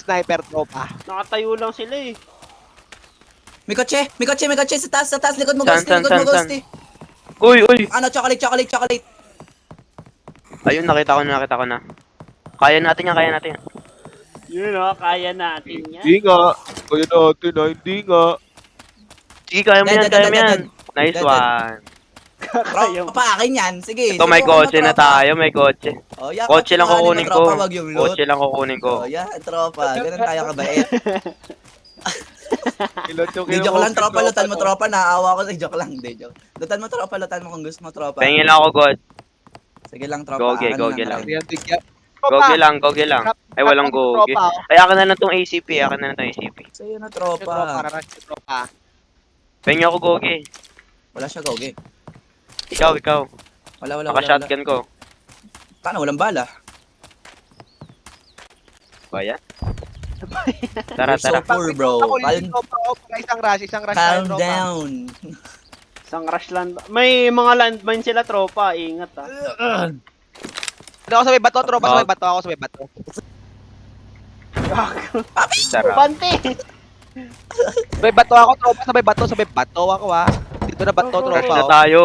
sniper tropa. Nakatayo lang sila eh. May kotse sa taas, likod mo, Saan, Ghosty, likod mo, saan? Ghosty. Uy! Ano, chocolate. Ayun, nakita ko na. Kaya natin yan. Yun o, kaya natin yan. Hindi nga. Kaya natin na, hindi nga. Sige, kaya mo yan. Dead. Nice Dead. one. Tropa, akin yan. Sige. Ito, may subukan mo, kotse na tropa. tayo, may kotse. Oh, yeah, Kotse lang kukunin ko. Tropa, wag yung loot. Kotse lang kukunin ko. Oh, yeah, tropa. Ganun tayo kabait. Kilot yung Di joke lang, tropa. Lutan mo, tropa. Naaawa ko sa joke lang. Di joke. Lutan mo, tropa. Lutan mo kung gusto mo, tropa. Pahingin lang ako, God. Sige lang, tropa. Goge Akin lang. akin. Goge lang. Ay, walang goge. Ay, akin na lang tong ACP. Sa'yo na, Tropa. tropa. Tropa. Pahingin ako, goge. Wala siya, goge. Ikaw. Wala. Naka-shotgun ko. Paano, walang bala? Ba yan? Tara. You're so poor, bro. Ako yung tropa ko. Isang rush Calm tropa. down. Isang rush land. May mga landmine sila, tropa. Ingat ah. Ano ako sa may bato, tropa sa may bato. Ako sa may bato. Sarap. Bante! Sa may bato ako, tropa. Sa may bato ako, ha. Dito na bato, Rush tropa. na tayo.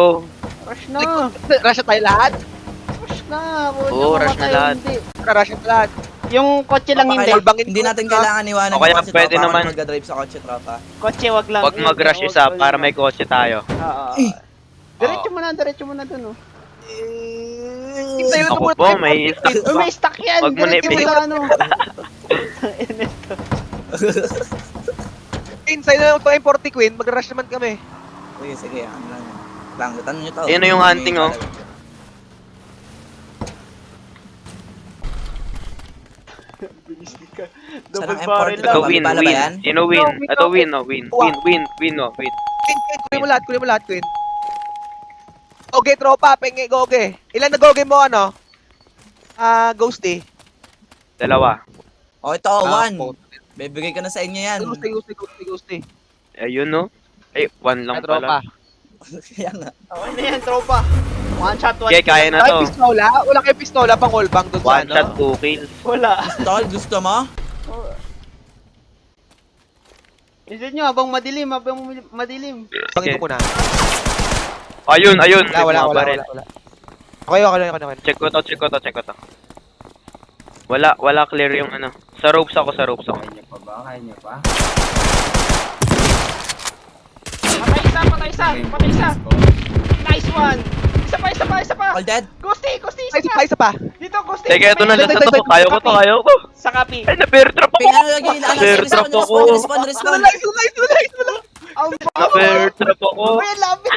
Rush na! Rush na tayo lahat. Rush na! Oo, rush na lahat. Rush na lahat. Yung kotse lang hindi. Hindi natin kailangan iwanan O kaya yung kotse, pwede tropa. naman. Ako magdadrive sa kotse, tropa. Kotse, wag lang. Huwag mag-rush isa para may kotse tayo. Oo. Diretso mo na dun, oh. Sa'yo na Ako muna po, tayo. may stock. Oh, may stock yan! Wag mo na Diretso ipin- sa ano. Sa'yo na lang tayo 40 Queen. Mag-rush naman kami. Sige. Ano lang. Langutan nyo to. Yan na yung hunting, oh. Double Sarang barrel M40 lang. Ito May win. bala ba yan? Sino win? Ito win. Win. Kunin mo lahat, Queen. Goge, tropa. Penge, goge. Ilan na goge mo, ano? Ghosty. Dalawa. Oh, ito, one. Bibigay ka na sa inyo yan. Ghosty. Ayun, no? Eh, one lang Tropa. pala. Kaya nga. Okay na yan, tropa. One shot, one Okay, kaya na Wala to. kayo pistola? Wala kayo pistola pang wallbang doon sa One ano? shot, 2 kills. Wala. Tol, gusto mo? Isin nyo, habang madilim. Pangin ko na. Ayun. Wala. Baril. Okay. Check ko to. Wala clear yung ano. Sa ropes ako. Kaya niya pa? Patay isa. Nice one. Isa pa. All dead? Gusti, Isa pa. Dito, Gusti. Teka, ito na lang Dagdag, sa to. Kaya ko. Sa kapi. Ay, na-bear trap ako. Ano lagi? Fair trap ako. Respawn. Nice. Ang Na-bear trap ako. Uy, labi.